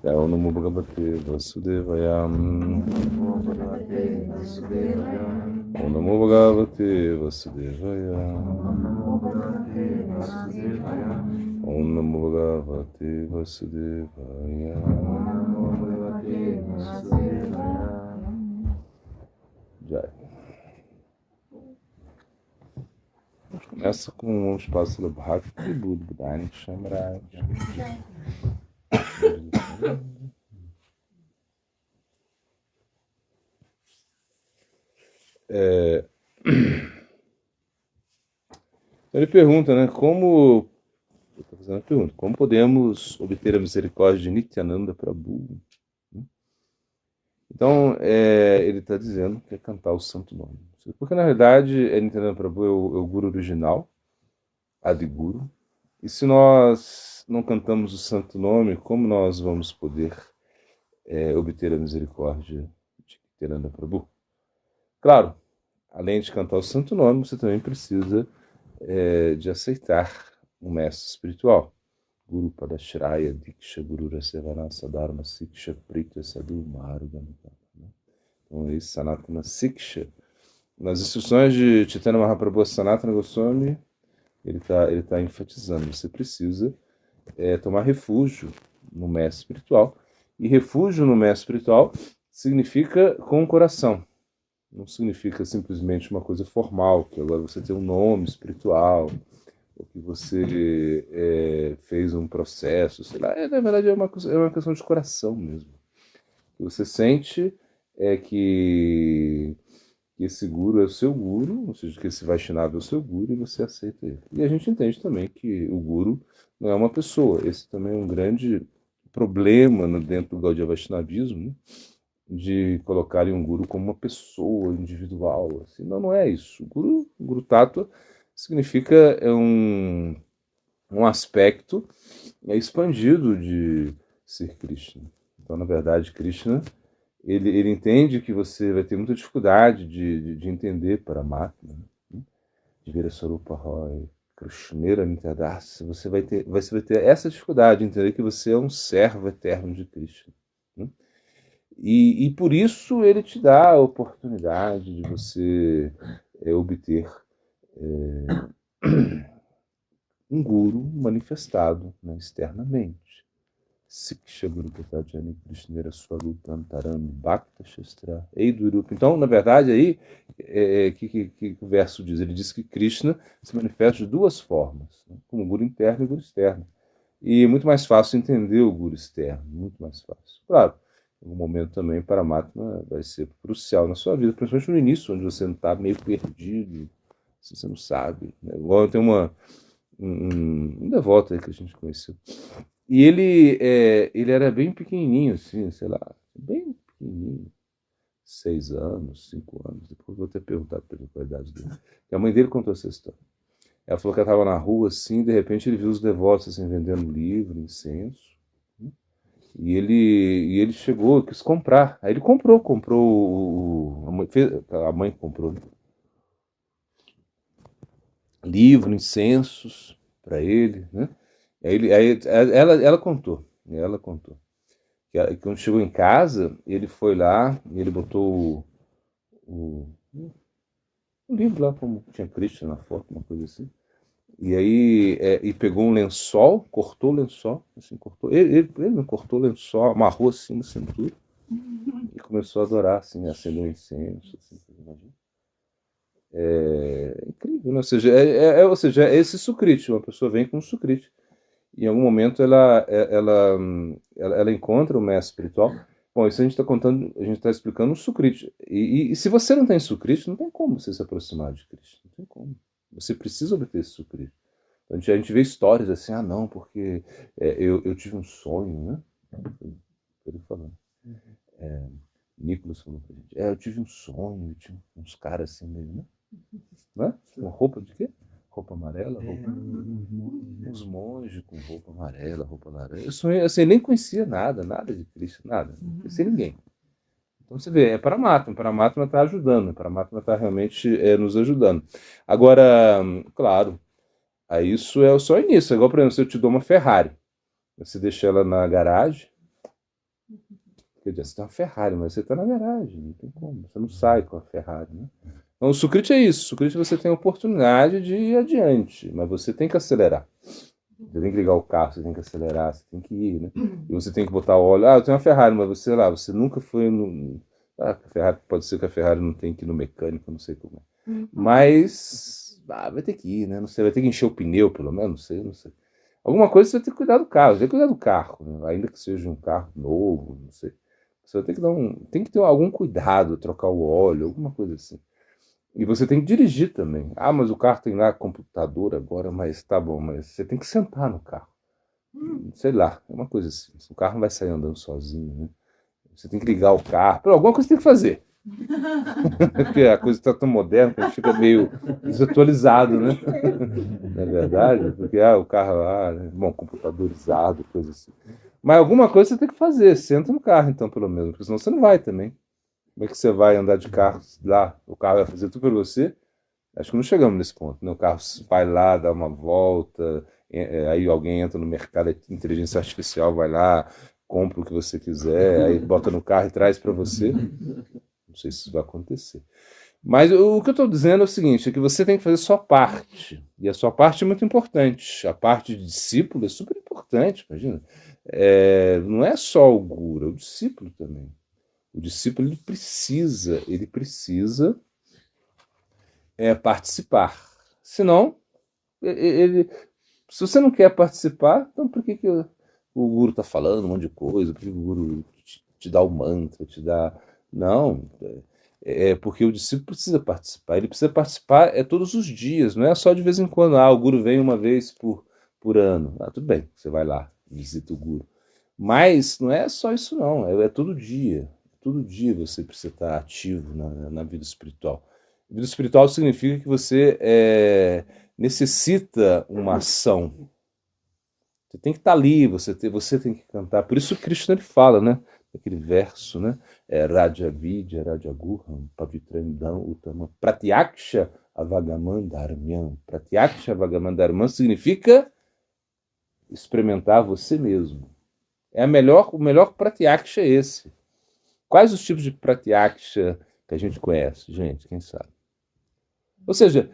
Om Namo Bhagavate Vasudevaya. Namo Bhagavate Vasudevaya. Om Namo Bhagavate Vasudevaya. Namo Bhagavate Vasudevaya. Om Namo Bhagavate Vasudevaya. Namo Bhagavate Vasudevaya. Jai. A gente começa com o espaço do Bhakti e Buda Budhani Shamraj. Ele pergunta, né, como... Eu estou fazendo a pergunta. Como podemos obter a misericórdia de Nityananda Prabhu? Então, ele está dizendo que é cantar o santo nome. Porque, na verdade, Nityananda Prabhu é o guru original, Adiguru. E se nós não cantamos o santo nome, como nós vamos poder obter a misericórdia de Nityananda Prabhu? Claro, além de cantar o santo nome, você também precisa de aceitar um mestre espiritual. Guru Padashraya Diksha Guru Rasevana Sadharma Siksha Prita Sadhu Marga. Então, esse Sanatana Siksha, nas instruções de Chaitanya Mahaprabhu Sanatana Goswami, ele tá enfatizando, você precisa tomar refúgio no mestre espiritual. E refúgio no mestre espiritual significa com o coração. Não significa simplesmente uma coisa formal, que agora você tem um nome espiritual, ou que você fez um processo, sei lá. Na verdade, é uma questão de coração mesmo. O que você sente que esse guru é o seu guru, ou seja, que esse Vaishnava é o seu guru e você aceita ele. E a gente entende também que o guru não é uma pessoa. Esse também é um grande problema dentro do Gaudiya Vaishnavismo, né? De colocarem um guru como uma pessoa individual. Assim. Não, não é isso. O guru Tattva significa um aspecto expandido de ser Krishna. Então, na verdade, Krishna, ele entende que você vai ter muita dificuldade de entender Paramatma, né? De ver a Sarupa Roy, Krishnera Nityadas. Você vai ter essa dificuldade de entender que você é um servo eterno de Krishna. Né? E por isso ele te dá a oportunidade de você obter um guru manifestado, né, externamente. Siksha Guru Patajani Krishnera Swarupan Taram Bhakta Shastra Eidurupa. Então, na verdade, aí, que o verso diz? Ele diz que Krishna se manifesta de duas formas, né, como guru interno e guru externo. E é muito mais fácil entender o guru externo, muito mais fácil. Claro, em algum momento também Paramatma vai ser crucial na sua vida, principalmente no início, onde você não está meio perdido, assim, você não sabe. Né? Igual eu tenho um devoto aí que a gente conheceu. E ele era bem pequenininho, assim, sei lá, bem pequenininho, 6 anos, 5 anos. Depois eu vou ter perguntado pela qualidade dele. E a mãe dele contou essa história. Ela falou que ela estava na rua, assim, de repente ele viu os devotos assim, vendendo livro, incenso. Né? E ele chegou, quis comprar. Aí ele comprou a mãe comprou, né? Livro, incensos para ele, né? Aí ela contou, que quando chegou em casa, ele foi lá e ele botou o livro lá, como tinha Cristo na foto, uma coisa assim. E aí e pegou um lençol, cortou o lençol, assim, cortou. Ele não cortou o lençol, amarrou assim na cintura e começou a adorar, assim, acendeu um incenso, assim, imagina. É incrível, né? Ou seja, é esse sucrite, uma pessoa vem com um sucrite. Em algum momento ela encontra o mestre espiritual. Bom, isso a gente está contando, a gente está explicando o Sukriti. E se você não tem Sukriti, não tem como você se aproximar de Cristo. Não tem como. Você precisa obter esse Sukriti. A gente vê histórias assim, não, porque eu tive um sonho, né? Ele falando. Nicolas falou pra gente. Eu tive um sonho, tinha uns caras assim meio, né? Né? Com roupa de quê? Roupa amarela? Uns monges com roupa amarela, roupa laranja. Eu sonhei, assim, nem conhecia nada de Cristo, nada. Não conhecia ninguém. Então você vê, é Paramatma está ajudando, Paramatma está realmente nos ajudando. Agora, claro, aí isso é só o início. Igual, por exemplo, se eu te dou uma Ferrari, você deixa ela na garagem, Quer dizer, você tem uma Ferrari, mas você está na garagem, não tem como. Você não sai com a Ferrari, né? Então, o Sukriti é isso. O Sukriti você tem a oportunidade de ir adiante, mas você tem que acelerar. Você tem que ligar o carro, você tem que acelerar, você tem que ir, né? E você tem que botar óleo. Ah, eu tenho uma Ferrari, mas você lá, você nunca foi no. Ah, a Ferrari, pode ser que a Ferrari não tenha que ir no mecânico, não sei como é. Mas vai ter que ir, né? Não sei, vai ter que encher o pneu, pelo menos, não sei, não sei. Alguma coisa você vai ter que cuidar do carro, você tem que cuidar do carro, né? Ainda que seja um carro novo, não sei. Você vai ter que dar um. Tem que ter algum cuidado, trocar o óleo, alguma coisa assim. E você tem que dirigir também. Ah, mas o carro tem lá computador agora, mas tá bom, mas você tem que sentar no carro. Sei lá, é uma coisa assim. O carro não vai sair andando sozinho, né? Você tem que ligar o carro. Pô, alguma coisa você tem que fazer. Porque a coisa está tão moderna que a gente fica meio desatualizado, né? Não é verdade? Porque o carro lá, né? Bom, computadorizado, coisa assim. Mas alguma coisa você tem que fazer. Senta no carro, então, pelo menos. Porque senão você não vai também. Como é que você vai andar de carro lá? O carro vai fazer tudo por você? Acho que não chegamos nesse ponto, né? O carro vai lá, dá uma volta, aí alguém entra no mercado, a inteligência artificial vai lá, compra o que você quiser, aí bota no carro e traz para você. Não sei se isso vai acontecer. Mas o que eu estou dizendo é o seguinte, é que você tem que fazer a sua parte. E a sua parte é muito importante. A parte de discípulo é super importante, imagina. Não é só o guru, é o discípulo também. O discípulo ele precisa participar. Senão, ele, se você não quer participar, então por que o guru está falando um monte de coisa? Por que o guru te dá o mantra, te dá. Não, é porque o discípulo precisa participar. Ele precisa participar todos os dias, não é só de vez em quando. O guru vem uma vez por ano. Tudo bem, você vai lá, visita o guru. Mas não é só isso, não. É todo dia. Todo dia você precisa estar ativo na vida espiritual. Vida espiritual significa que você necessita uma ação. Você tem que estar ali, você tem que cantar. Por isso Krishna ele fala, né? Aquele verso, né? Raja Vidya, Raja Gurham, Pavitrandam, Utama, Pratyaksha Avagamandarmyam. Pratyaksha Avagamandarmyam significa experimentar você mesmo. O melhor Pratyaksha é esse. Quais os tipos de Pratyaksha que a gente conhece, gente? Quem sabe? Ou seja,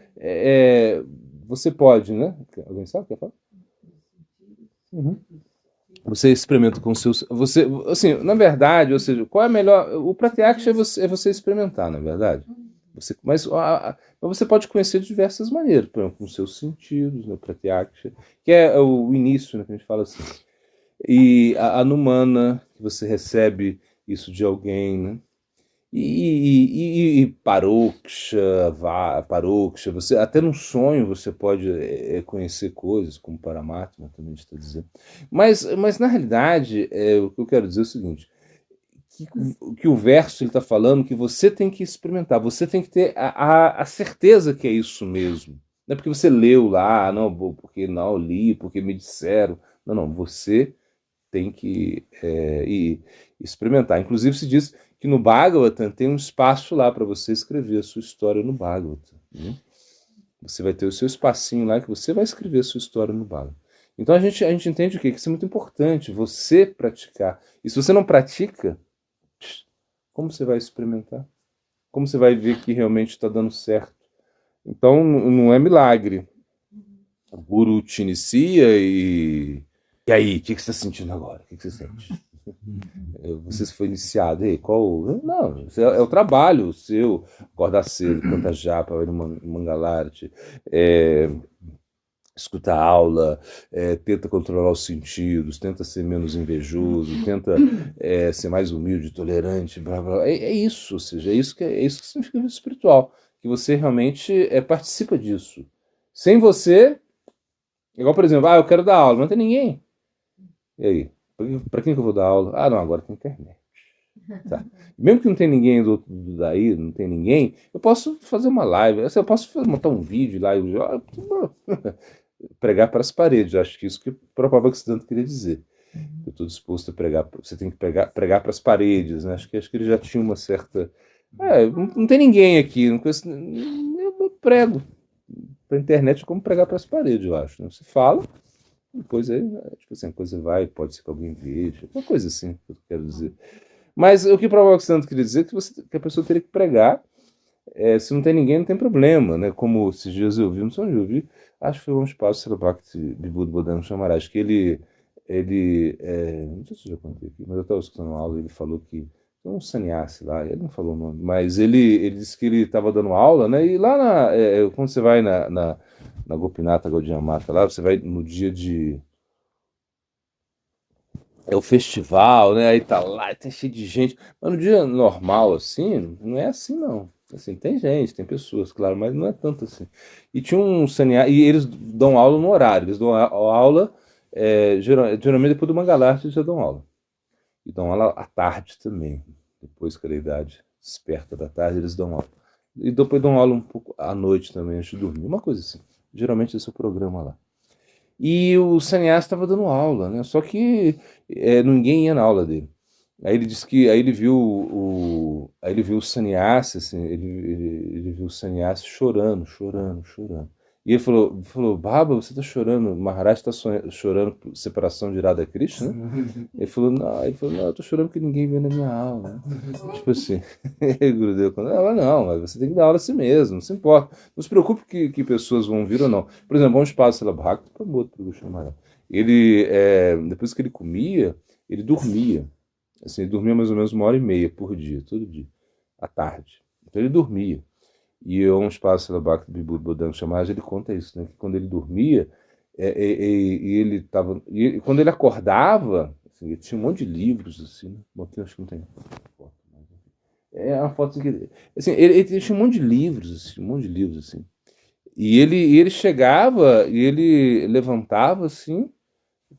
você pode, né? Alguém sabe o que eu falo? Uhum. Você experimenta com seus. Você, assim, na verdade, ou seja, qual é a melhor. O Pratyaksha é você experimentar, na verdade. Mas você pode conhecer de diversas maneiras, por exemplo, com seus sentidos, no Pratyaksha, que é o início, né, que a gente fala assim. E a Numana, que você recebe isso de alguém, né? E Paroksha, você, até no sonho você pode conhecer coisas, como Paramatma também está dizendo. Mas na realidade, o que eu quero dizer é o seguinte, que o verso ele está falando que você tem que experimentar, você tem que ter a certeza que é isso mesmo. Não é porque você leu lá, não, porque não, eu li, porque me disseram. Não, você tem que experimentar. Inclusive se diz que no Bhagavatam tem um espaço lá para você escrever a sua história no Bhagavatam. Né? Você vai ter o seu espacinho lá que você vai escrever a sua história no Bhagavatam. Então a gente entende o quê? Que isso é muito importante, você praticar. E se você não pratica, como você vai experimentar? Como você vai ver que realmente está dando certo? Então não é milagre. O guru te inicia e aí, o que você está sentindo agora? O que você sente? Você foi iniciado, aí, qual? Não, é o trabalho seu, acordar cedo, cantar japa, ir no Mangalarti, escutar aula, tenta controlar os sentidos, tenta ser menos invejoso, tenta ser mais humilde, tolerante, blá, blá. É isso, ou seja, é isso que significa vida espiritual, que você realmente participa disso. Sem você, igual por exemplo, eu quero dar aula, não tem ninguém. E aí? Para quem que eu vou dar aula? Não, agora tem internet. Tá. Mesmo que não tenha ninguém daí, não tem ninguém, eu posso fazer uma live, eu posso montar um vídeo lá e pregar para as paredes. Acho que isso que o Prabhupada queria dizer. Eu estou disposto a pregar, você tem que pregar para as paredes, né? Acho que ele já tinha uma certa. Não tem ninguém aqui, não conheço, eu prego. Para a internet é como pregar para as paredes, eu acho. Né? Você fala. Depois aí, tipo assim, a coisa vai, pode ser que alguém veja, uma coisa assim, que eu quero dizer. Mas o que Prabhupada Siddhanta queria dizer é que, que a pessoa teria que pregar. Se não tem ninguém, não tem problema, né? Como esses dias eu vi, não sei onde eu vi, acho que foi um espaço Sarabhakti Vibhuti Bodhana Chamaraj, que não sei se eu já contei aqui, mas eu estava escutando uma aula e ele falou que tem um sannyasi lá, ele não falou o nome, mas ele disse que ele estava dando aula, né? E lá quando você vai na Gopinatha Gaudiya Mata, lá, você vai no dia de o festival, né? Aí tá lá, tem cheio de gente. Mas no dia normal, assim, não é assim, não. Assim, tem gente, tem pessoas, claro, mas não é tanto assim. E tinha um saneário, e eles dão aula no horário, eles dão aula, geralmente depois do Mangalarti eles já dão aula. E dão aula à tarde também, depois que a idade desperta da tarde, eles dão aula. E depois dão aula um pouco à noite também, antes de dormir, uma coisa assim. Geralmente esse é o programa lá. E o sannyasa estava dando aula, né? Só que ninguém ia na aula dele. Aí ele disse que aí ele viu o sannyasa, assim, ele viu o sannyasa chorando, chorando, chorando. E ele falou, Baba, você está chorando, Maharaj está chorando por separação de Radha Krishna, né? Ele falou, não, eu estou chorando porque ninguém veio na minha aula. Tipo assim, Gurudev, não, mas você tem que dar aula a si mesmo, não se importa. Não se preocupe que pessoas vão vir ou não. Por exemplo, vamos para o Salabhakti, para o outro Maharaj. Depois que ele comia, ele dormia. Assim, ele dormia mais ou menos 1h30 por dia, todo dia, à tarde. Então ele dormia. E um espaço da Bhakti Vibhuti Bodhana Chamaraj, ele conta isso, né? Que quando ele dormia, e ele tava, e quando ele acordava, assim, ele tinha um monte de livros, assim, né? Bom, aqui eu acho que não tem foto, mas, é uma foto assim, que, assim, ele tinha um monte de livros, assim, um monte de livros, assim. E ele chegava, e ele levantava, assim,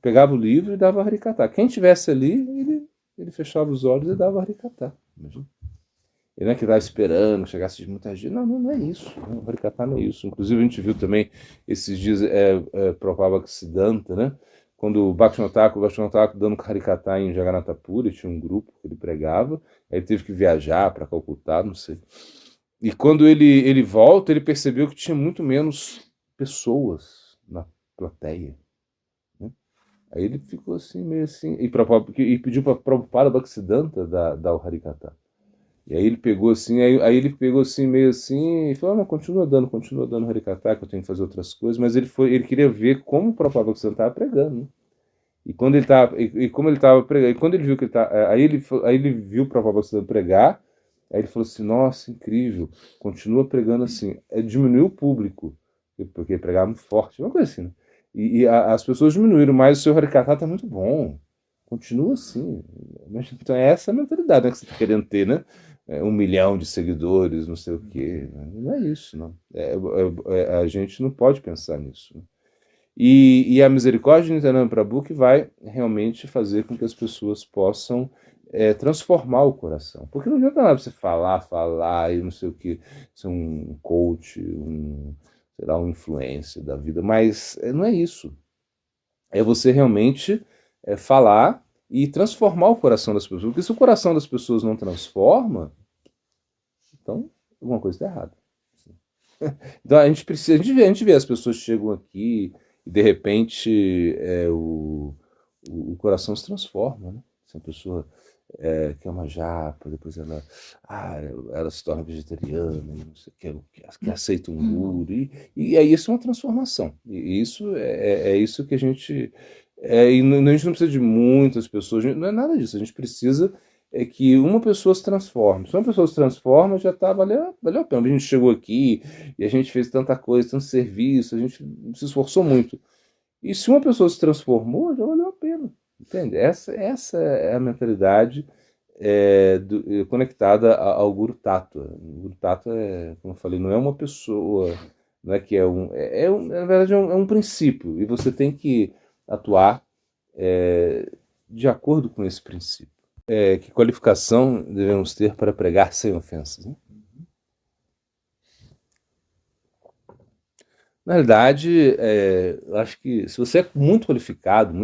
pegava o livro e dava Harikata. Quem tivesse ali, ele fechava os olhos e dava Harikata. Imagina. Ele não é que estava esperando que chegasse muita gente. Não, não é isso. Não, o Harikata não é isso. Inclusive, a gente viu também esses dias Prabhupada Siddhanta, né? Quando o Bhaktivinoda dando Harikata em Jagannatha Puri, tinha um grupo que ele pregava, aí ele teve que viajar para Calcutá, não sei. E quando ele volta, ele percebeu que tinha muito menos pessoas na plateia. Né? Aí ele ficou assim, meio assim, e pediu para Prabhupada Bhaktisiddhanta dar o Harikata. E aí ele pegou assim, aí ele pegou assim, meio assim, e falou, não, continua dando Harikata, que eu tenho que fazer outras coisas, mas ele queria ver como o Prabhupada Bhaktisiddhanta estava pregando, né? E quando ele estava, e como ele estava pregando, e quando ele viu que ele tá, aí ele viu o Prabhupada Bhaktisiddhanta pregar, aí ele falou assim, nossa, incrível, continua pregando assim, diminuiu o público, porque ele pregava muito forte, uma coisa assim, né? As pessoas diminuíram, mas o seu Harikata está muito bom, continua assim. Então é essa a mentalidade, né, que você está querendo ter, né? 1 milhão de seguidores, não sei o quê. Não é isso, não. A gente não pode pensar nisso. Né? E a misericórdia de Nityananda Prabhu que vai realmente fazer com que as pessoas possam transformar o coração. Porque não adianta nada você falar e não sei o que, ser um coach, sei lá, um influencer da vida, mas não é isso. É você realmente falar e transformar o coração das pessoas. Porque se o coração das pessoas não transforma, então alguma coisa está errada. Então a gente vê as pessoas que chegam aqui e de repente o coração se transforma, né? Se a pessoa quer uma japa, depois ela se torna vegetariana, não sei, que aceita um guru, e aí isso é uma transformação. E isso é isso que a gente. A gente não precisa de muitas pessoas, não é nada disso, a gente precisa que uma pessoa se transforme. Se uma pessoa se transforma, já valeu a pena. A gente chegou aqui e a gente fez tanta coisa, tanto serviço, a gente se esforçou muito. E se uma pessoa se transformou, já valeu a pena. Entende? Essa é a mentalidade conectada ao Guru Tattva. O Guru Tattva como eu falei, não é uma pessoa, não é que na verdade é um princípio, e você tem que atuar de acordo com esse princípio. Que qualificação devemos ter para pregar sem ofensas? Né? Na realidade, eu acho que se você é muito qualificado,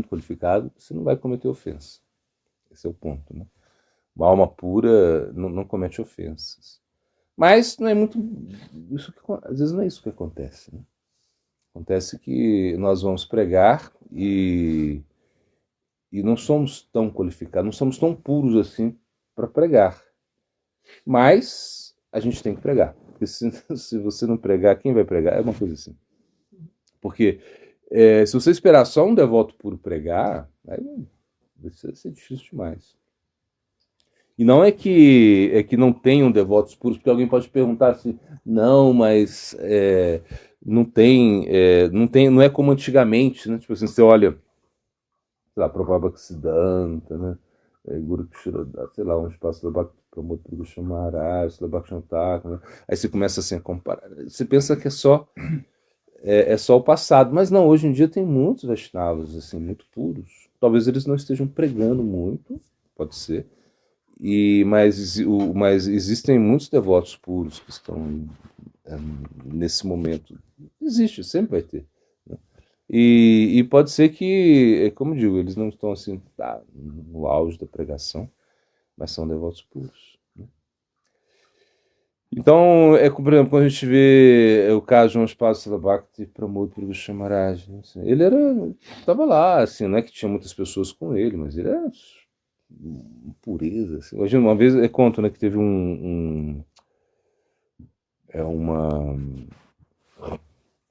você não vai cometer ofensa. Esse é o ponto, né? Uma alma pura não comete ofensas. Mas não é muito isso às vezes não é isso que acontece. Né? Acontece que nós vamos pregar e não somos tão qualificados, não somos tão puros assim para pregar. Mas a gente tem que pregar. Porque se você não pregar, quem vai pregar? É uma coisa assim. Porque se você esperar só um devoto puro pregar, aí vai ser difícil demais. E não é que não tenham devotos puros, porque alguém pode perguntar assim, não, mas não é como antigamente, né? Tipo assim, você olha, sei lá, Prabhupada Bhaktisiddhanta, né? Guru Kshiroda, sei lá, um espaço da Bhakti Pramod Puri Goswami Maharaj, da Bhakti Thakur, né? Aí você começa assim a comparar. Você pensa que é só o passado, mas não, hoje em dia tem muitos Vaishnavas assim, muito puros. Talvez eles não estejam pregando muito, pode ser, mas existem muitos devotos puros que estão nesse momento. Existe, sempre vai ter. Né? E pode ser que, como eu digo, eles não estão assim no auge da pregação, mas são devotos puros. Né? Então, por exemplo, quando a gente vê o caso de um espaço da Bhakti Pramod Puri Goswami Maharaj, né? Assim, ele estava lá, assim, não é que tinha muitas pessoas com ele, mas ele era pureza. Assim. Imagina, uma vez, conto, né, que teve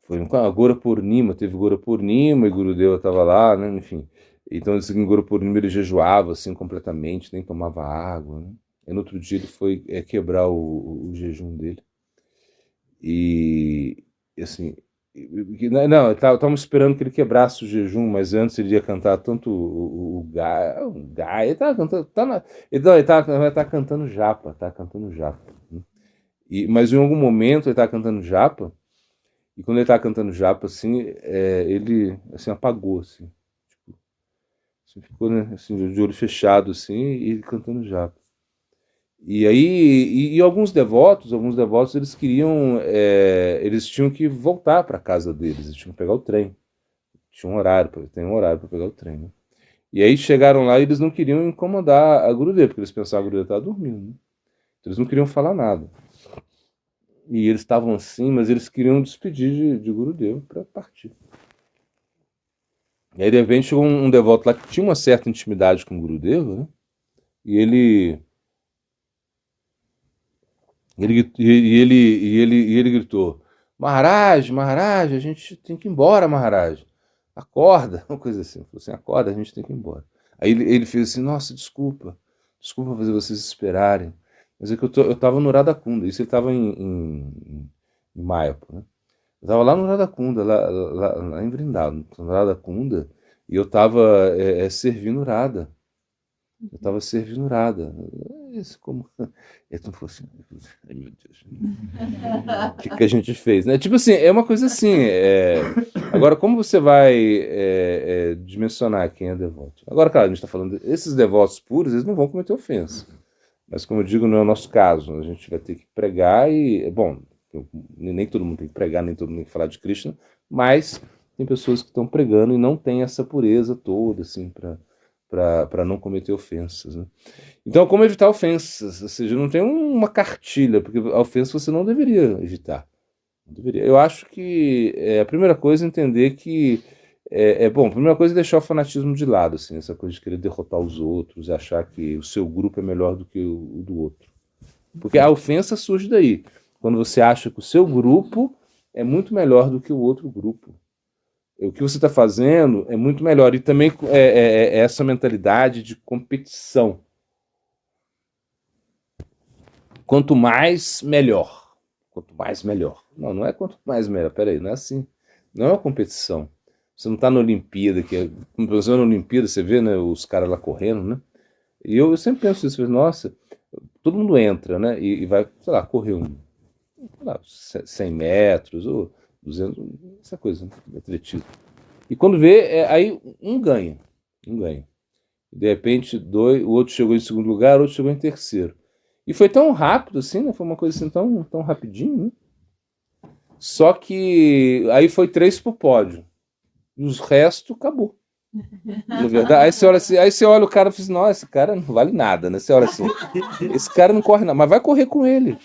foi um Agora Purnima, teve Agora Purnima e Gurudeva estava lá, né, enfim. Então, em Agora Purnima ele jejuava, assim, completamente, nem tomava água, né. E no outro dia ele foi quebrar o jejum dele. E, assim, não, estávamos esperando que ele quebrasse o jejum, mas antes ele ia cantar tanto o Gai, ele estava cantando, ele tá cantando japa, né? Mas em algum momento ele estava cantando japa, e quando ele estava cantando japa, assim, ele assim, apagou, assim, tipo, assim, ficou, né, assim, de olho fechado, assim, e ele cantando japa. E aí, e alguns devotos, eles queriam, eles tinham que voltar para a casa deles, eles tinham que pegar o trem. Tinha um horário, tem um horário para pegar o trem, né? E aí chegaram lá e eles não queriam incomodar a Gurudeva, porque eles pensavam que a Gurudeva estava dormindo, né? Então eles não queriam falar nada. E eles estavam assim, mas eles queriam despedir de Gurudeva para partir. E aí de repente chegou um devoto lá que tinha uma certa intimidade com o Gurudeva, né? E ele gritou: Maharaj, Maharaj, a gente tem que ir embora, Maharaj. Acorda, uma coisa assim. Falou assim: acorda, a gente tem que ir embora. Aí ele fez assim: nossa, desculpa fazer vocês esperarem. Mas é que eu tava no Radhakunda, isso ele tava em Mayapur, né? Eu tava lá no Radhakunda, lá em Vrindavan, no Radhakunda, e eu tava servindo Radha. Eu estava servindo Radha. Isso como. Então falou assim, ai meu Deus. O que a gente fez? Né? Tipo assim, é uma coisa assim. Agora, como você vai dimensionar quem é devoto? Agora, claro, a gente está falando. Esses devotos puros, eles não vão cometer ofensa. Mas, como eu digo, não é o nosso caso. A gente vai ter que pregar e. Bom, nem todo mundo tem que pregar, nem todo mundo tem que falar de Krishna, mas tem pessoas que estão pregando e não tem essa pureza toda, assim, para não cometer ofensas. Né? Então, como evitar ofensas? Ou seja, não tem uma cartilha, porque a ofensa você não deveria evitar. Não deveria. Eu acho que a primeira coisa é entender que bom, a primeira coisa é deixar o fanatismo de lado, assim, essa coisa de querer derrotar os outros e achar que o seu grupo é melhor do que o do outro. Porque a ofensa surge daí, quando você acha que o seu grupo é muito melhor do que o outro grupo. O que você está fazendo é muito melhor. E também essa mentalidade de competição. Quanto mais, melhor. Quanto mais, melhor. Não é quanto mais, melhor. Peraí, não é assim. Não é uma competição. Você não está na Olimpíada, quando você vai na Olimpíada, você vê, né, os caras lá correndo, né? E eu sempre penso isso, nossa, todo mundo entra, né? E vai, sei lá, correr 100 metros, ou 200, essa coisa, né? Atletismo. E quando vê, aí um ganha. De repente, o outro chegou em segundo lugar, o outro chegou em terceiro. E foi tão rápido assim, né? Foi uma coisa assim tão rapidinho, né? Só que aí foi 3 pro pódio. E os restos acabou. Na verdade, aí você olha o cara e fala assim, nossa, esse cara não vale nada, né? Você olha assim, esse cara não corre nada, mas vai correr com ele.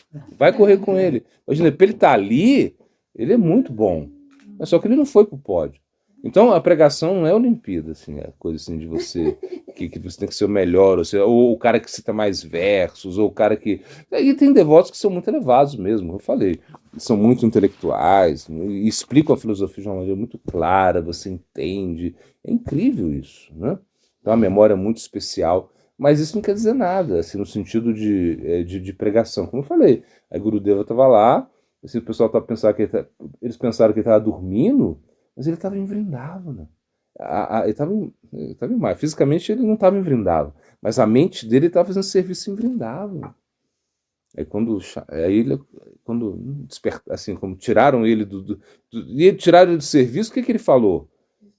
Imagina, pra ele estar ali, ele é muito bom. Mas só que ele não foi pro pódio. Então a pregação não é Olimpíada, assim, é coisa assim de você que você tem que ser o melhor, ou o cara que cita mais versos, ou o cara que. E tem devotos que são muito elevados mesmo, eu falei. São muito intelectuais, e explicam a filosofia de uma maneira muito clara, você entende. É incrível isso, né? Então a memória é muito especial, mas isso não quer dizer nada, assim, no sentido de pregação. Como eu falei, a Gurudeva estava lá, assim, o pessoal tá pensando que eles pensaram que ele estava dormindo, mas ele estava em Vrindavana. Ele estava em mar. Fisicamente ele não estava em Vrindavana, mas a mente dele estava fazendo serviço em Vrindavana. Quando despertar, assim, como tiraram ele e tiraram ele do serviço, o que ele falou?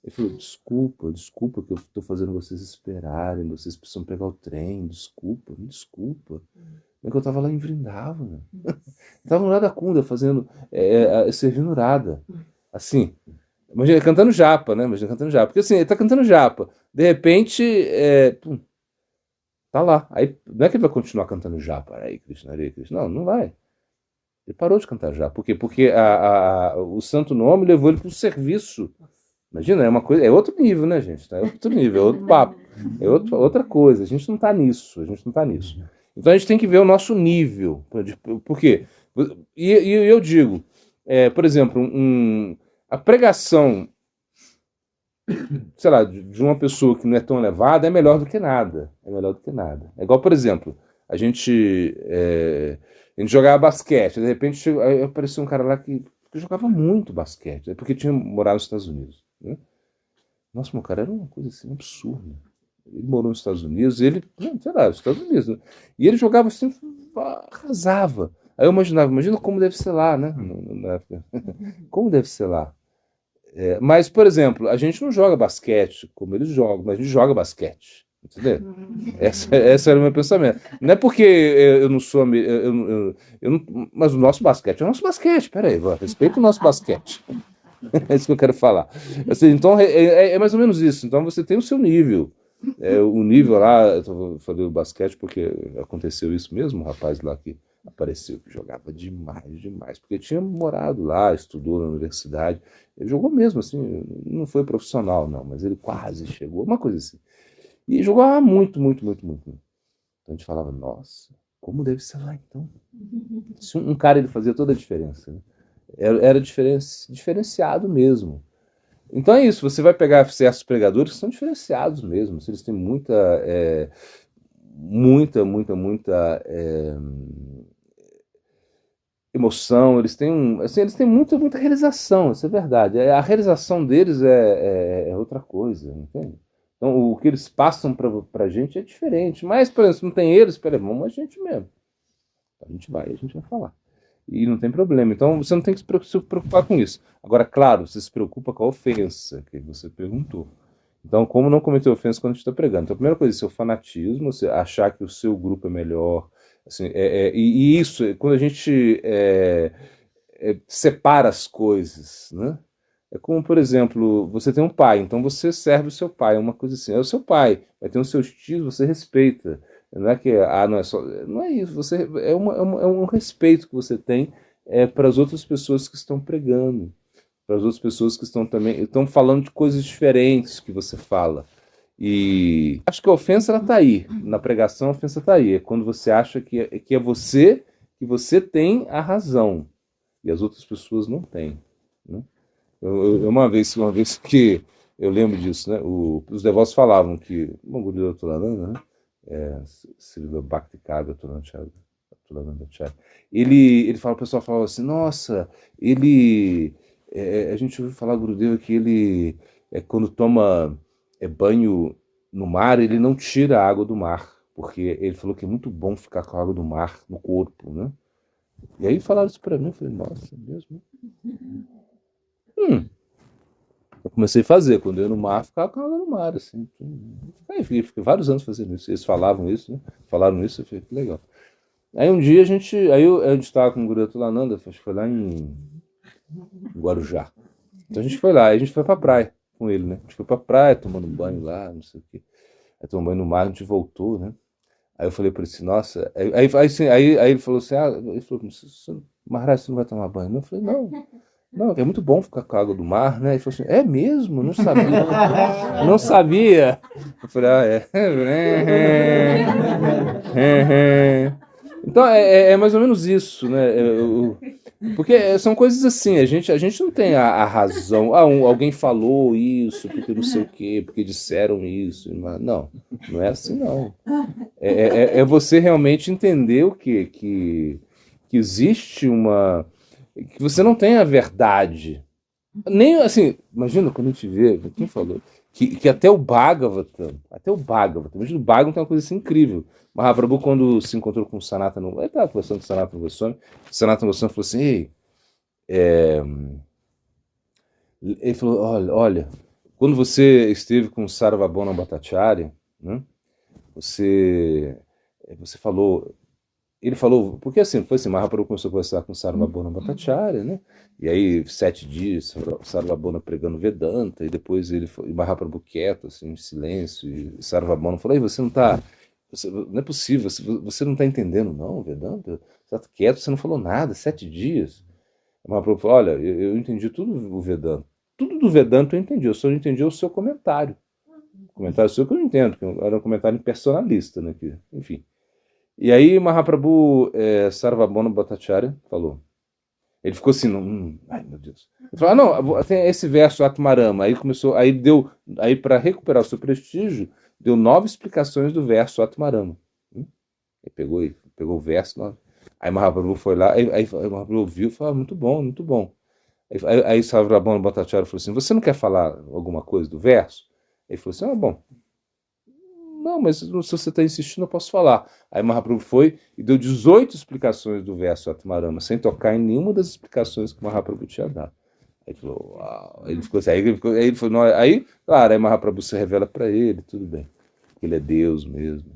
Ele falou: desculpa, desculpa que eu estou fazendo vocês esperarem, vocês precisam pegar o trem, desculpa, me desculpa. É que eu estava lá em Vrindavana. Estava no Radha Kunda fazendo, servindo Radha. Assim, imagina, cantando japa, né? Imagina cantando japa. Porque assim, ele tá cantando japa. De repente, tá lá. Aí não é que ele vai continuar cantando japa. Aí, Krishna, Hare Krishna. Não, não vai. Ele parou de cantar japa. Por quê? Porque o santo nome levou ele para o serviço. Imagina, é uma coisa, é outro nível, né, gente? É outro nível, é outro papo. É outra coisa. A gente não tá nisso. A gente não tá nisso. Então a gente tem que ver o nosso nível. Por quê? E eu digo, por exemplo, a pregação, sei lá, de uma pessoa que não é tão elevada é melhor do que nada. É melhor do que nada. É igual, por exemplo, a gente jogava basquete, de repente aí apareceu um cara lá que jogava muito basquete, porque tinha morado nos Estados Unidos. Né? Nossa, meu cara era uma coisa assim absurda. Ele morou nos Estados Unidos, sei lá, nos Estados Unidos, né? E ele jogava assim, arrasava. Aí eu imagina como deve ser lá, né? Como deve ser lá. Mas, por exemplo, a gente não joga basquete como eles jogam, mas a gente joga basquete. Entendeu? Esse era o meu pensamento. Não é porque eu não sou. Mas o nosso basquete é o nosso basquete. Peraí, respeita o nosso basquete. É isso que eu quero falar. Assim, então, é mais ou menos isso. Então, você tem o seu nível. O nível lá, eu falei o basquete porque aconteceu isso mesmo, um rapaz lá que apareceu, que jogava demais, demais, porque tinha morado lá, estudou na universidade, ele jogou mesmo, assim, não foi profissional não, mas ele quase chegou, uma coisa assim, e jogava muito, muito, muito, muito. Então a gente falava, nossa, como deve ser lá então? Se um cara, ele fazia toda a diferença, né? Era diferenciado mesmo. Então é isso, você vai pegar certos pregadores que são diferenciados mesmo, eles têm muita emoção, eles têm muita realização, isso é verdade. A realização deles é outra coisa, entende? Então o que eles passam pra gente é diferente, mas, por exemplo, se não tem eles, vamos a gente mesmo. A gente vai falar. E não tem problema. Então você não tem que se preocupar com isso. Agora, claro, você se preocupa com a ofensa que você perguntou. Então, como não cometer ofensa quando a gente está pregando? Então, a primeira coisa, seu fanatismo, você achar que o seu grupo é melhor. Assim, e isso, quando a gente separa as coisas, né? É como, por exemplo, você tem um pai, então você serve o seu pai, é uma coisa assim. É o seu pai, vai ter os seus tios, você respeita. Não é que não é só, não é isso. Você é um respeito que você tem para as outras pessoas que estão pregando, para as outras pessoas que estão falando de coisas diferentes que você fala. E acho que a ofensa ela tá aí na pregação. A ofensa tá aí. É quando você acha que é você, que você tem a razão e as outras pessoas não têm. Né? Uma vez que eu lembro disso, né? Os devotos falavam que uma Guru Tulananda, né? Srila Bhakti Kaga Tulananda, ele fala, o pessoal falava assim, nossa, a gente ouviu falar, Gurudeva, que ele quando toma banho no mar, ele não tira a água do mar, porque ele falou que é muito bom ficar com a água do mar no corpo, né? E aí falaram isso pra mim, eu falei, nossa, mesmo? Eu comecei a fazer, quando eu ia no mar, ficava com a água no mar, assim. Aí fiquei vários anos fazendo isso. Eles falavam isso, né? Falaram isso, eu falei, que legal. Aí um dia a gente estava com o Guru Tulananda, acho que foi lá em Guarujá. Então a gente foi lá, aí a gente foi pra praia com ele, né? A gente foi pra praia, tomando banho lá, não sei o quê. Aí tomando banho no mar, a gente voltou, né? Aí eu falei pra ele assim, nossa. Aí ele falou assim, ele falou, Maharaj, você não vai tomar banho? Não? Eu falei, não. Não, é muito bom ficar com a água do mar, né? Ele falou assim, é mesmo? Não sabia. Não sabia. Eu falei, ah, é. Então é mais ou menos isso, né? Porque são coisas assim, a gente não tem a razão. Alguém falou isso, porque não sei o quê, porque disseram isso. Mas não é assim, não. É você realmente entender o quê? Que existe uma. Que você não tem a verdade. Nem assim, imagina quando a gente vê, quem falou? Que até o Bhagavatam, imagina o Bhagavatam é uma coisa assim incrível. Mahaprabhu, quando se encontrou com o Sanatana, ele estava conversando com o Sanatana Goswami falou assim, ei, ele falou, olha, quando você esteve com o Sarvabhauma Bhattacharya, né, você falou, ele falou, porque assim, foi assim, Mahaprabhu começou a conversar com Sarvabhauma Bhattacharya, né? E aí, 7 dias, Sarvabhauma pregando Vedanta, e depois e Mahaprabhu quieto, assim, em silêncio, e Sarvabhauma falou, ei, você não tá, não é possível, você não tá entendendo não, Vedanta? Você tá quieto, você não falou nada, 7 dias. Mahaprabhu falou, olha, eu entendi tudo o Vedanta. Tudo do Vedanta eu entendi, eu só não entendi o seu comentário. O comentário seu que eu não entendo, que era um comentário personalista, né? Enfim. E aí Mahaprabhu Sarvabhauma Bhattacharya falou. Ele ficou assim, ai meu Deus. Ele falou, não, tem esse verso Atmarama. Aí começou, aí para recuperar o seu prestígio, deu 9 explicações do verso Atmarama. Ele pegou o verso 9. Aí Mahaprabhu foi lá, aí Mahaprabhu ouviu e falou, muito bom, muito bom. Aí Sarvabhauma Bhattacharya falou assim, você não quer falar alguma coisa do verso? Ele falou assim, bom, não, mas se você está insistindo, eu posso falar. Aí Mahaprabhu foi e deu 18 explicações do verso Atmarama, sem tocar em nenhuma das explicações que Mahaprabhu tinha dado. Aí ele falou, uau. Aí ele ficou assim, aí ele falou, aí, claro, aí Mahaprabhu se revela para ele, tudo bem. Ele é Deus mesmo.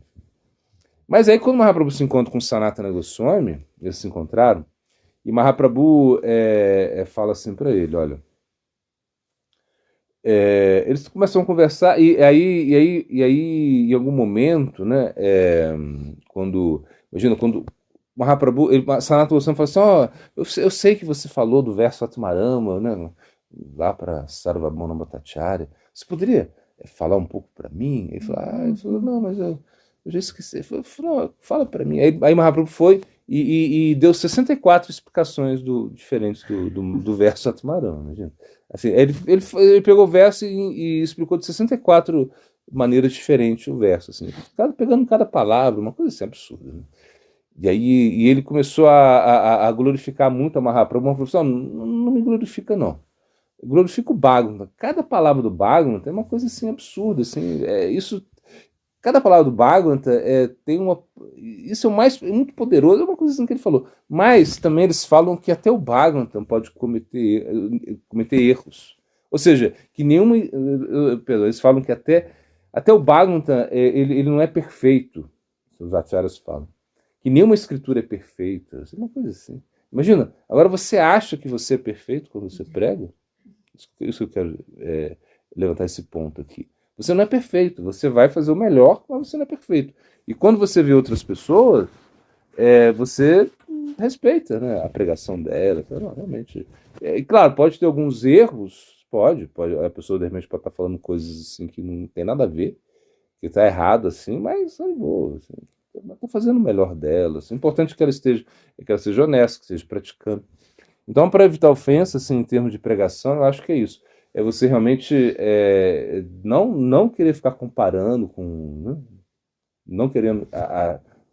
Mas aí quando Mahaprabhu se encontra com Sanatana Goswami, eles se encontraram, e Mahaprabhu fala assim para ele, olha, eles começam a conversar e aí em algum momento, né, imagina, quando Mahaprabhu, Sanatana Goswami fala assim, eu sei que você falou do verso Atmarama, né, lá para Sarvabhauma Bhattacharya, você poderia falar um pouco para mim? Ele falou, não, mas eu já esqueci. Ele falou, não, fala para mim. Aí Mahaprabhu foi e deu 64 explicações diferentes do verso Atmarama, imagina. Assim, ele pegou o verso e explicou de 64 maneiras diferentes o verso, assim, pegando cada palavra, uma coisa assim absurda, né? E ele começou a glorificar muito a Mahaprabhu. Mahaprabhu falou, não me glorifica não, glorifica o Bhagavatam. Cada palavra do Bhagavatam é uma coisa assim absurda, assim, isso. Cada palavra do Bhagavatam tem uma. Isso é muito poderoso, é uma coisa assim que ele falou. Mas também eles falam que até o Bhagavatam pode cometer erros. Ou seja, que nenhuma. Perdão, eles falam que até o Bhagavatam ele não é perfeito. Os acharyas falam. Que nenhuma escritura é perfeita. É uma coisa assim. Imagina, agora você acha que você é perfeito quando você prega? Isso que eu quero levantar esse ponto aqui. Você não é perfeito, você vai fazer o melhor, mas você não é perfeito. E quando você vê outras pessoas, você respeita, né, a pregação dela. Não, realmente. E claro, pode ter alguns erros, pode. A pessoa de repente pode estar falando coisas assim que não tem nada a ver, que está errado assim, mas é boa. Assim, está fazendo o melhor dela. Assim. O importante é que ela seja honesta, que seja praticando. Então, para evitar ofensa, assim, em termos de pregação, eu acho que é isso. É você realmente não querer ficar comparando com, né? Não querendo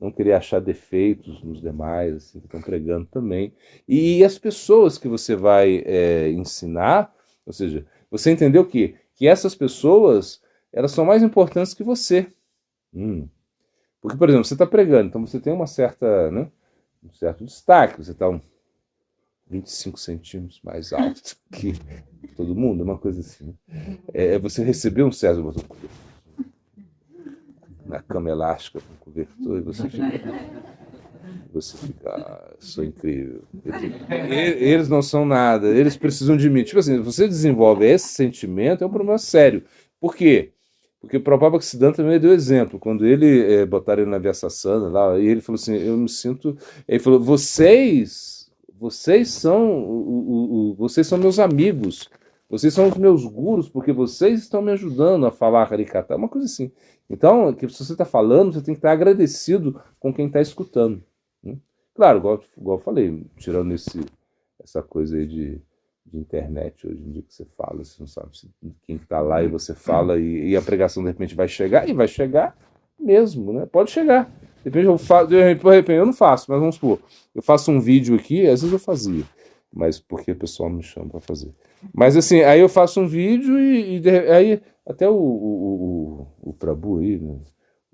não querer achar defeitos nos demais, assim, que estão pregando também. E as pessoas que você vai ensinar, ou seja, você entendeu que essas pessoas, elas são mais importantes que você. Porque, por exemplo, você está pregando, então você tem uma certa, né, um certo destaque, você está 25 centímetros mais alto que todo mundo, uma coisa assim. Você recebeu um certo na cama elástica com cobertor e você fica, sou incrível. Eles não são nada, eles precisam de mim. Tipo assim, você desenvolve esse sentimento, é um problema sério. Por quê? Porque o Prabhupada Bhaktisiddhanta também deu exemplo. Quando botaram ele na Vyasasana lá, e ele falou assim, eu me sinto... Ele falou, vocês vocês são meus amigos, vocês são os meus gurus, porque vocês estão me ajudando a falar Harikata, uma coisa assim. Então, que se você está falando, você tem que estar agradecido com quem está escutando. Né? Claro, igual eu falei, tirando essa coisa aí de internet hoje em dia que você fala, você não sabe quem está lá e você fala e a pregação de repente vai chegar, e vai chegar mesmo, né? Pode chegar. De repente eu não faço, mas vamos supor, eu faço um vídeo aqui, às vezes eu fazia, mas porque o pessoal me chama para fazer. Mas assim, aí eu faço um vídeo aí até o Prabhu aí, né?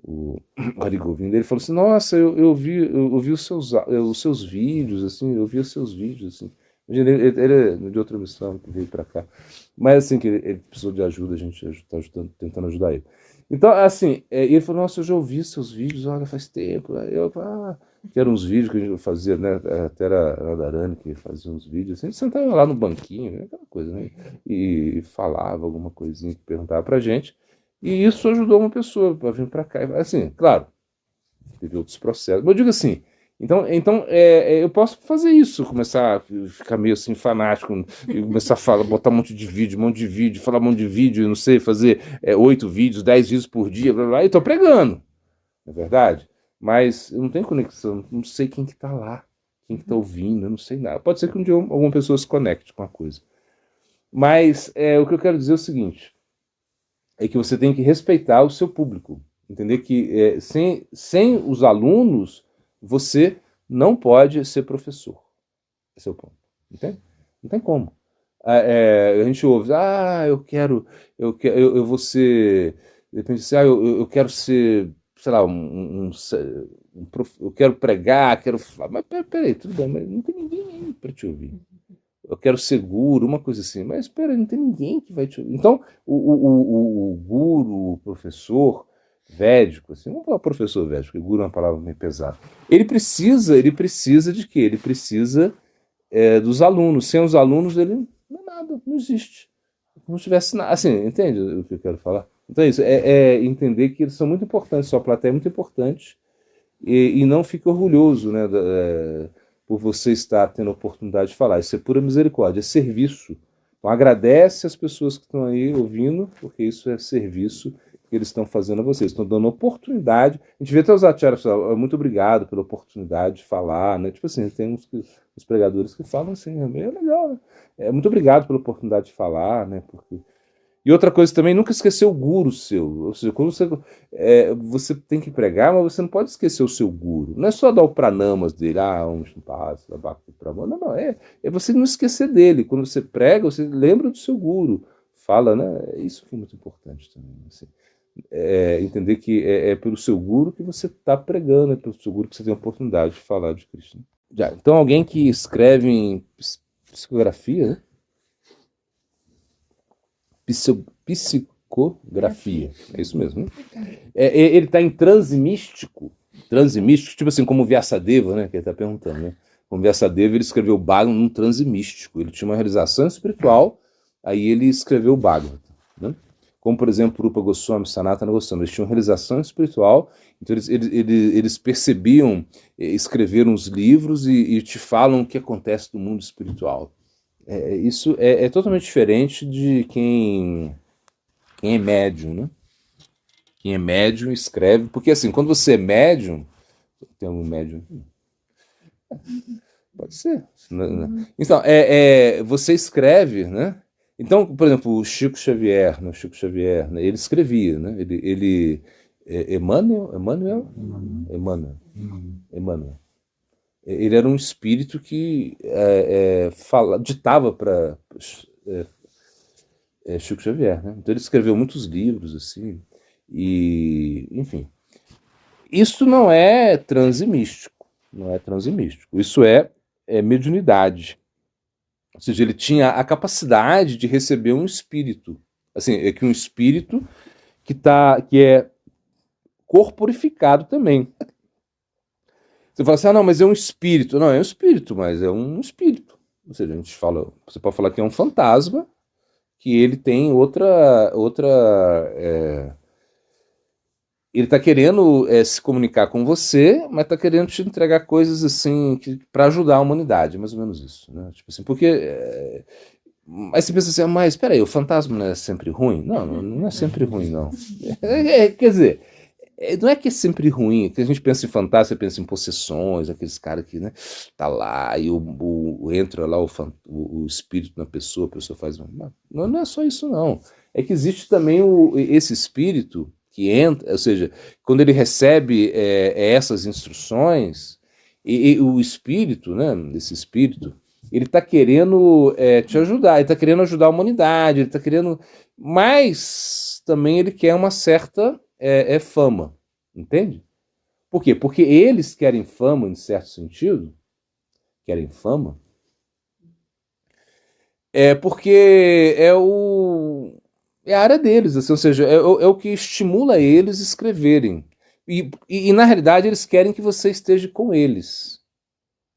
O Hari Govinda, ele falou assim, nossa, eu vi os seus vídeos, assim, eu vi os seus vídeos, assim. Ele é de outra missão que veio para cá. Mas assim, que ele precisou de ajuda, a gente está tentando ajudar ele. Então, assim, ele falou, nossa, eu já ouvi seus vídeos, olha, faz tempo. Aí eu, que eram uns vídeos que a gente fazia, né? Até era a Radharani que fazia uns vídeos. Assim, a gente sentava lá no banquinho, né? Aquela coisa, né? E falava alguma coisinha que perguntava pra gente. E isso ajudou uma pessoa para vir para cá. Assim, claro, teve outros processos. Mas eu digo assim, então eu posso fazer isso, começar a ficar meio assim fanático, e começar a falar, botar um monte de vídeo, falar um monte de vídeo, não sei, fazer 8 vídeos, 10 vídeos por dia, blá, blá, e estou pregando, não é verdade? Mas eu não tenho conexão, não sei quem que está lá, quem que está ouvindo, eu não sei nada. Pode ser que um dia alguma pessoa se conecte com a coisa. Mas o que eu quero dizer é o seguinte, é que você tem que respeitar o seu público, entender que sem os alunos você não pode ser professor. Esse é o ponto. Entende? Não tem como. A gente ouve, eu vou ser, depende de eu quero ser, sei lá, eu quero pregar, quero falar, mas peraí, tudo bem, mas não tem ninguém aí para te ouvir. Eu quero ser guru, uma coisa assim, mas espera, não tem ninguém que vai te ouvir. Então, o guru, o professor védico, assim, vamos falar professor védico, porque guru é uma palavra meio pesada. Ele precisa de quê? Ele precisa dos alunos. Sem os alunos, ele não é nada, não existe. Como se tivesse nada. Assim, entende o que eu quero falar? Então é isso, entender que eles são muito importantes, sua plateia é muito importante, e não fique orgulhoso, né, por você estar tendo a oportunidade de falar. Isso é pura misericórdia, é serviço. Então agradece as pessoas que estão aí ouvindo, porque isso é serviço que eles estão fazendo a vocês. Estão dando oportunidade. A gente vê até os acharyas falam, muito obrigado pela oportunidade de falar, né? Tipo assim, tem uns pregadores que falam assim, é legal, né? Muito obrigado pela oportunidade de falar, né? Porque... E outra coisa também, nunca esquecer o guru seu. Ou seja, quando você tem que pregar, mas você não pode esquecer o seu guru. Não é só dar o pranamas dele, um chimpasse, não, é você não esquecer dele. Quando você prega, você lembra do seu guru. Fala, né? Isso que é muito importante também. Assim. Entender que é pelo seu guru que você está pregando, é pelo seu guru que você tem a oportunidade de falar de Cristo. Então, alguém que escreve em psicografia, né? Psicografia, é isso mesmo, né? Ele está em transe místico, tipo assim, como o Vyasadeva, né, que ele está perguntando, né? Como o Vyasadeva, ele escreveu o Bhagavatam num transe místico, ele tinha uma realização espiritual, aí ele escreveu o Bhagavatam, né? Como, por exemplo, Rupa Goswami, Sanatana Goswami, eles tinham realização espiritual, então eles percebiam, escreveram os livros e te falam o que acontece no mundo espiritual. Isso é totalmente diferente de quem é médium, né? Quem é médium escreve, porque assim, quando você é médium, tem algum médium? Pode ser. Então, você escreve, né? Então, por exemplo, o Chico Xavier, né? Ele escrevia, né? Emmanuel. Ele era um espírito que ditava para Chico Xavier, né? Então ele escreveu muitos livros, assim, e, enfim. Isso não é transe místico, isso é mediunidade. Ou seja, ele tinha a capacidade de receber um espírito, assim, um espírito que é corporificado também. Você fala assim, não, mas é um espírito. Não, é um espírito, mas é um espírito. Ou seja, você pode falar que é um fantasma, que ele tem outra ele está querendo se comunicar com você, mas está querendo te entregar coisas assim para ajudar a humanidade, mais ou menos isso, né? Tipo assim, porque mas você pensa assim, mas espera aí, o fantasma não é sempre ruim? Não, não é sempre ruim, não. Quer dizer, não é que é sempre ruim, que a gente pensa em fantasma, você pensa em possessões, aqueles caras que, né, tá lá e entra lá o espírito na pessoa, a pessoa faz... Não é só isso, não. É que existe também esse espírito que entra, ou seja, quando ele recebe essas instruções, e o espírito, né, esse espírito, ele está querendo te ajudar, ele está querendo ajudar a humanidade, ele está querendo... Mas também ele quer uma certa fama, entende? Por quê? Porque eles querem fama, em certo sentido, querem fama, porque é a área deles, assim, ou seja, é o que estimula eles a escreverem. E na realidade eles querem que você esteja com eles.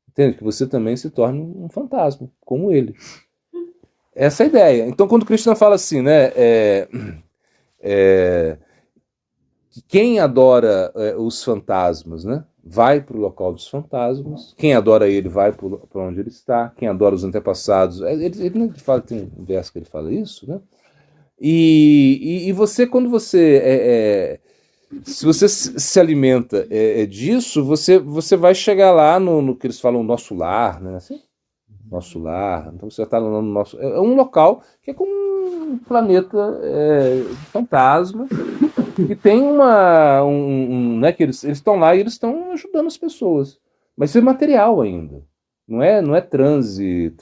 Entende? Que você também se torne um fantasma, como ele. Essa é a ideia. Então, quando Krishna fala assim, né, que quem adora os fantasmas, né, vai para o local dos fantasmas. Quem adora ele vai para onde ele está. Quem adora os antepassados, ele fala, tem um verso que ele fala isso, né? E você, quando você se você se alimenta disso, você vai chegar lá no que eles falam, nosso lar, né? Assim? Nosso lar. Então você está no nosso. É um local que é como um planeta fantasma, que tem né, que eles estão lá e eles estão ajudando as pessoas. Mas isso é material ainda. Não é transe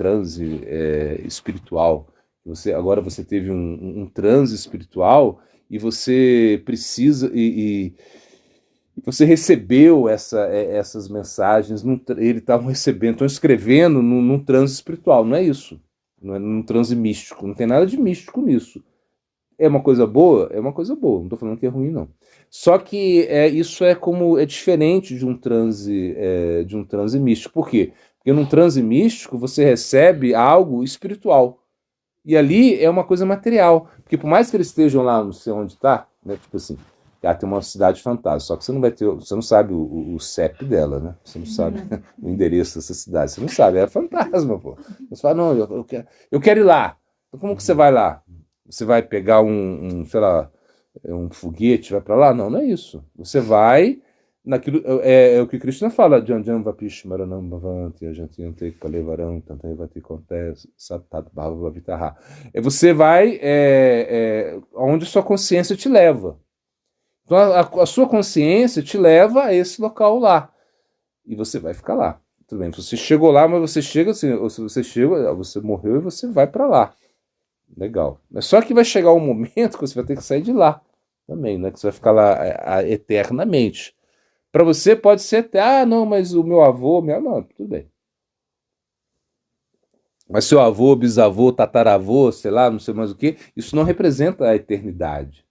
espiritual. Agora você teve um transe espiritual e você precisa e você recebeu essas mensagens, eles estavam recebendo, estão escrevendo num transe espiritual, não é isso, não é num transe místico, não tem nada de místico nisso. É uma coisa boa? É uma coisa boa, não estou falando que é ruim, não. Só que isso é diferente de um transe místico. Por quê? Porque num transe místico você recebe algo espiritual. E ali é uma coisa material. Porque por mais que eles estejam lá, não sei onde está, né? Tipo assim, tem uma cidade fantasma, só que você não sabe o CEP dela, né? Você não sabe o endereço dessa cidade. Você não sabe, é fantasma, pô. Você fala, não, eu quero ir lá. Então como que você vai lá? Você vai pegar sei lá, um foguete, vai para lá? Não, não é isso. Você vai naquilo, é o que Krishna fala, Janjam Vapish Maranam Bhavanti, Ajantiante Kalevaram, Tantayavati Kontes, Satat Bhava Vitaha. Você vai onde sua consciência te leva. Então a sua consciência te leva a esse local lá. E você vai ficar lá. Tudo bem, você chegou lá, mas você chega assim, ou se você morreu e você vai para lá. Legal. Mas só que vai chegar um momento que você vai ter que sair de lá também, né? Que você vai ficar lá eternamente. Para você pode ser até, não, mas o meu avô, não, tudo bem. Mas seu avô, bisavô, tataravô, sei lá, não sei mais o que, isso não representa a eternidade.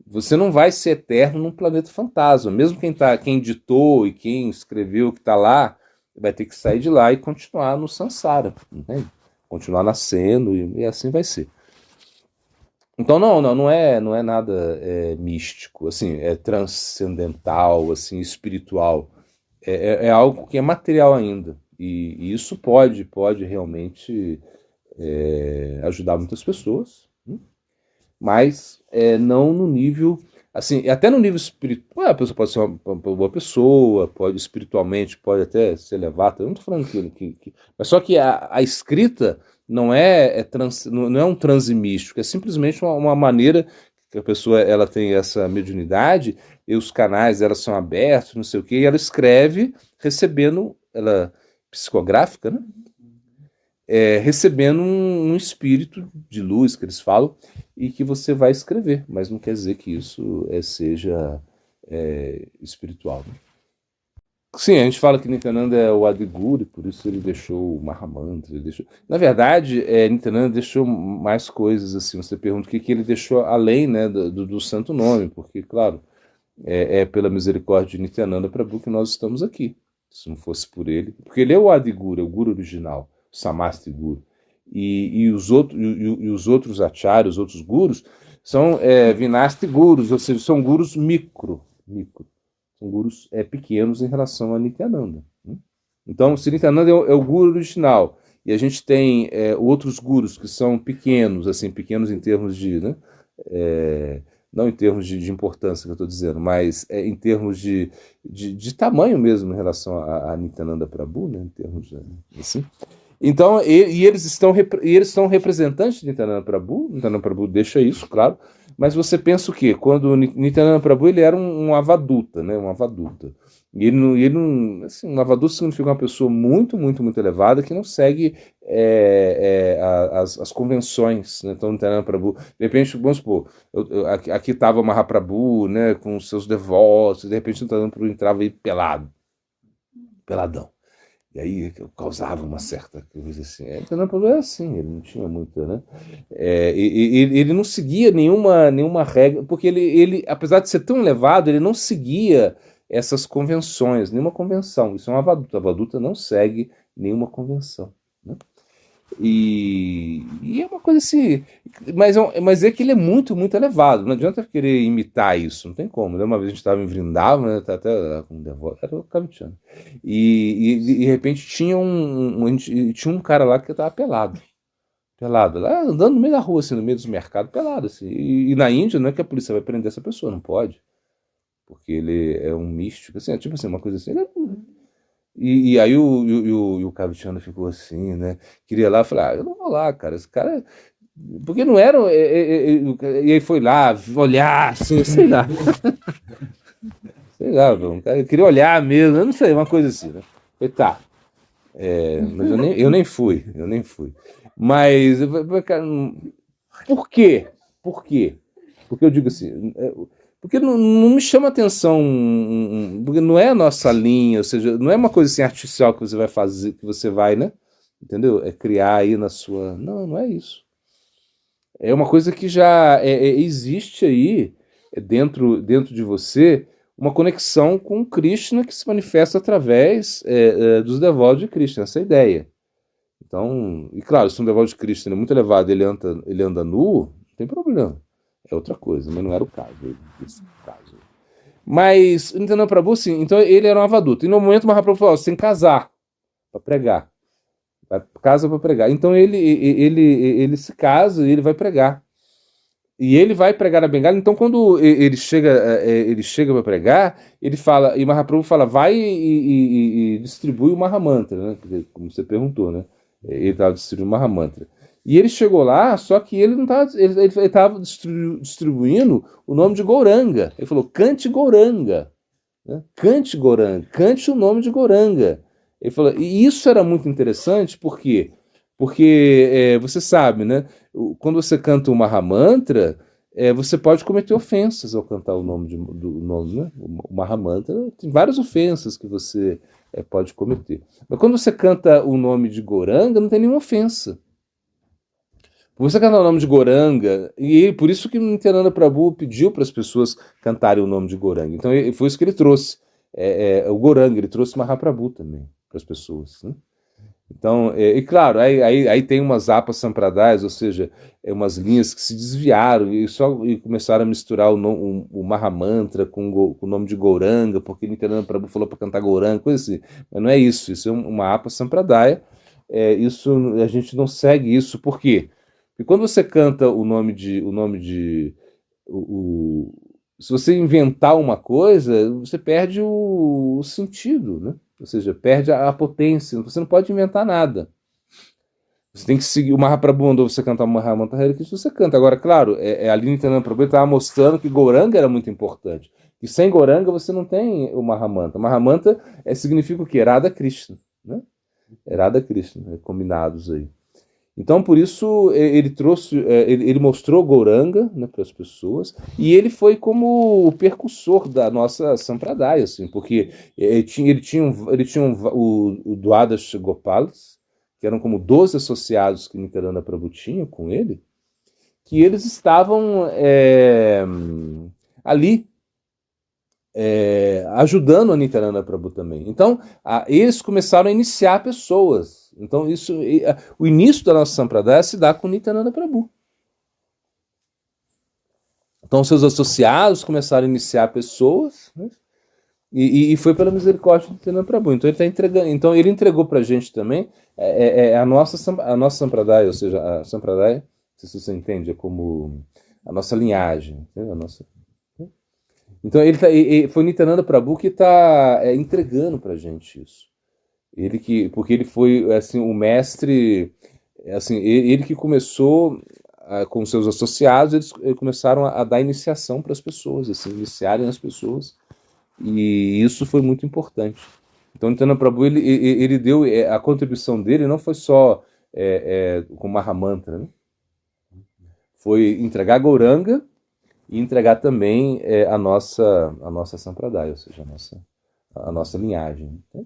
Você não vai ser eterno num planeta fantasma. Mesmo quem ditou e quem escreveu que está lá, vai ter que sair de lá e continuar no samsara, entende? Continuar nascendo e assim vai ser. Então não é nada místico, assim, é transcendental, assim, espiritual. É algo que é material ainda. E isso pode realmente ajudar muitas pessoas, mas não no nível, assim, até no nível espiritual. A pessoa pode ser uma boa pessoa, pode espiritualmente, pode até se elevar. Eu não estou falando mas só que a escrita não não é um transe místico, é simplesmente uma maneira que a pessoa ela tem essa mediunidade e os canais elas são abertos, não sei o que, e ela escreve recebendo, ela psicográfica, né? Recebendo um espírito de luz que eles falam e que você vai escrever, mas não quer dizer que isso seja espiritual, né? Sim, a gente fala que Nityananda é o Adiguri, por isso ele deixou o Mahamantra, ele deixou... Na verdade, Nityananda deixou mais coisas, assim, você pergunta o que ele deixou além, né, do santo nome, porque, claro, é pela misericórdia de Nityananda Prabhu que nós estamos aqui. Se não fosse por ele, porque ele é o Adiguru, é o Guru original, o Samasti Guru. E os outros acharyas, os outros gurus, são Vinasti Gurus, ou seja, são gurus micro, micro. São gurus pequenos em relação a Nityananda. Né? Então, se Nityananda é o guru original, e a gente tem outros gurus que são pequenos, assim, pequenos em termos de, né, não em termos de importância que eu estou dizendo, mas em termos de tamanho mesmo em relação a Nityananda Prabhu, né, em termos assim. Então, eles são representantes de Nityananda Prabhu deixa isso, claro, mas você pensa o quê? Quando Nityananda Prabhu ele era um avaduta, né, um avaduta. E ele não assim, um avaduta significa uma pessoa muito, muito, muito elevada que não segue as convenções, né? Então, Nityananda Prabhu, de repente, vamos supor, aqui estava Mahaprabhu, né, com os seus devotos, de repente Nityananda Prabhu entrava aí peladão. E aí causava uma certa coisa assim. Nityananda Prabhu era assim, ele não tinha muita, né? Ele não seguia nenhuma regra, porque ele, apesar de ser tão elevado, ele não seguia essas convenções, nenhuma convenção. Isso é uma avaduta. A avaduta não segue nenhuma convenção. Né? E é uma coisa assim, mas é que ele é muito, muito elevado. Não adianta querer imitar isso, não tem como. Né? Uma vez a gente estava em Vrindavan, né? Até com um devoto, era o Kavichana. E de repente tinha um cara lá que estava pelado, lá andando no meio da rua, assim, no meio dos mercados, pelado. Assim. E na Índia não é que a polícia vai prender essa pessoa, não pode. Porque ele é um místico, assim, tipo assim, uma coisa assim. E aí o Kavichana ficou assim, né? Queria ir lá, falar, eu não vou lá, cara, esse cara. Porque não era. E aí foi lá, olhar, assim, sei lá. Sei lá, um cara queria olhar mesmo, eu não sei, uma coisa assim, né? Falei, tá. Mas eu nem fui. Mas, cara, por quê? Porque eu digo assim. Porque não me chama atenção, porque não é a nossa linha, ou seja, não é uma coisa assim artificial que você vai fazer, que você vai, né? Entendeu? Criar aí na sua. Não é isso. É uma coisa que já existe aí dentro de você uma conexão com Krishna que se manifesta através dos devotos de Krishna, essa é a ideia. Então, e claro, se um devoto de Krishna é muito elevado, ele anda nu, não tem problema. É outra coisa, mas não era o caso. Mas, entendeu, Prabhu, sim, então ele era um avaduta. E no momento o Mahaprabhu falou, você tem que casar para pregar. Casa para pregar. Então ele se casa e ele vai pregar. E ele vai pregar na Bengala. Então quando ele chega para pregar, ele fala, e Mahaprabhu fala, vai e distribui o Mahamantra, né? Porque, como você perguntou, né? Ele estava distribuindo o Mahamantra. E ele chegou lá, só que ele não estava. Ele estava distribuindo o nome de Gauranga. Ele falou, cante Gauranga. Né? Cante Gauranga, cante o nome de Gauranga. Ele falou, e isso era muito interessante, por quê? Porque você sabe, né? Quando você canta o Mahamantra, você pode cometer ofensas ao cantar o nome do nome, né? O Mahamantra tem várias ofensas que você pode cometer. Mas quando você canta o nome de Gauranga, não tem nenhuma ofensa. Você cantar o nome de Gauranga, e por isso que Nityananda Prabhu pediu para as pessoas cantarem o nome de Gauranga. Então foi isso que ele trouxe. O Gauranga, ele trouxe Mahaprabhu também para as pessoas. Né? Então, e claro, aí tem umas apas sampradayas, ou seja, umas linhas que se desviaram e começaram a misturar o Mahamantra com o nome de Gauranga, porque Nityananda Prabhu falou para cantar Gauranga, coisa assim. Mas não é isso, isso é uma apa sampradaya. Isso, a gente não segue isso, por quê? Porque quando você canta se você inventar uma coisa, você perde o sentido, né? Ou seja, perde a potência. Você não pode inventar nada. Você tem que seguir. O Mahaprabhu mandou você cantar o Mahamantra Hare Krishna, você canta. Agora, claro, a Nityananda Prabhu estava mostrando que Gauranga era muito importante. Que sem Gauranga você não tem o Mahamantra. Mahamantra significa o quê? Radha Krishna. Né? Radha Krishna, combinados aí. Então, por isso, ele mostrou Gauranga, né, para as pessoas, e ele foi como o percussor da nossa Sampradaya, assim, porque ele tinha o Dwadash Gopalas, que eram como 12 associados que Nityananda Prabhu tinha com ele, que eles estavam ali ajudando a Nityananda Prabhu também. Então, eles começaram a iniciar pessoas. Então, o início da nossa Sampradaya se dá com Nityananda Prabhu. Então, seus associados começaram a iniciar pessoas, né? E foi pela misericórdia do Nityananda Prabhu. Então ele está entregando. Então ele entregou para a gente também a nossa Sampradaya, ou seja, a Sampradaya, não sei se você entende, é como a nossa linhagem, né? Então foi o Nityananda Prabhu que está entregando para a gente isso. Porque ele foi assim o mestre, assim ele que começou com seus associados, eles começaram a dar iniciação para as pessoas, assim, iniciarem as pessoas. E isso foi muito importante. Então, o Nityananda Prabhu, ele deu, a contribuição dele não foi só com Mahamantra, né? Foi entregar Gauranga e entregar também a nossa Sampradaya, ou seja, a nossa linhagem. Né?